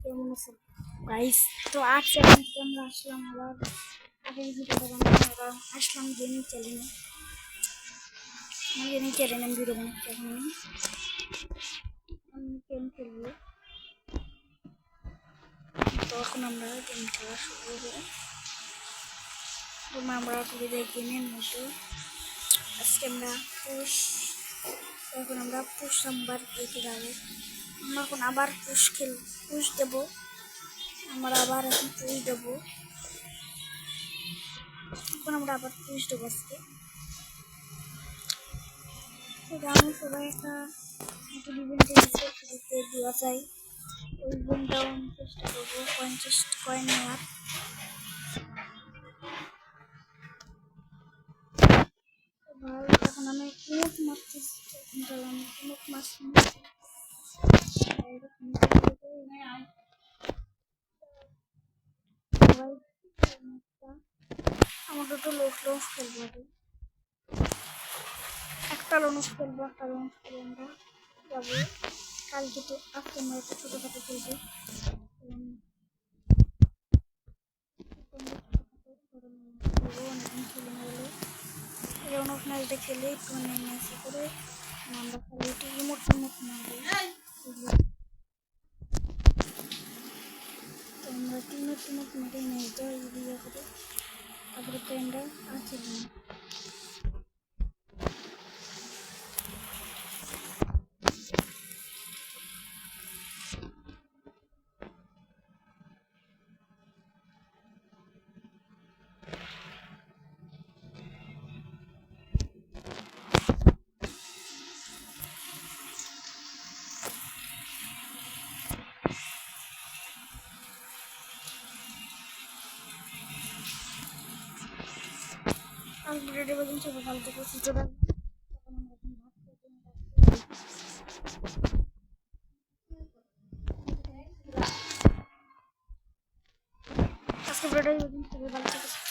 কেমন আছেন গাইস? তো আজ চ্যানেল থেকে আমরা আসলাম আবার আগের ভিডিওটা বানানো আমরা আসলাম গেমিং চ্যানেলে। গেমিং চ্যানেলে আমি ভিডিও বানাচ্ছি। এখন আমি গেম খেলবো। তো এখন আমরা গেম খেলা শুরু করবো। আমরা চলে যাই গেমের মধ্যে। আজকে আমরা এখন আমরা পুশ নাম্বার 8 যাবো। আমরা এখন আবার পুশ দেবো। আমরা আবার এখন পুশ দেবো। এখন আমরা আবার পুশ দেবো আজকে। আমি সবাই একটা ইভেন্ট দিতে দেওয়া যায়। ওই ইভেন্টটাও আমি চেষ্টা করবো 50 কয়েন নেওয়ার। ভাই এখন আমি ইমোট মারতেছি। আমি ইমোট মারছি। আমাকে তো লোক খেলবো, একটা লঞ্চ খেলবো, একটা লঞ্চ খেলে আমরা যাবো। কালকে তো আজকে আমরা একটা ছোটোখাটো খেলবো। অনেকদিন খেলে নেবো এরকম ম্যাচটা খেলে একটু ম্যাচ করে আমরা খালি একটু ইমোট মারবো। আমরা টিমোট মেরে ম্যাচটা ইয়ে করে তারপরে ট্রেনটা আছে না। ভিডিওটি পর্যন্ত সবাই ভালো থেকে সুস্থ থাকবেন। আজকে ভিডিওটি পর্যন্ত সবাই ভালো থেকে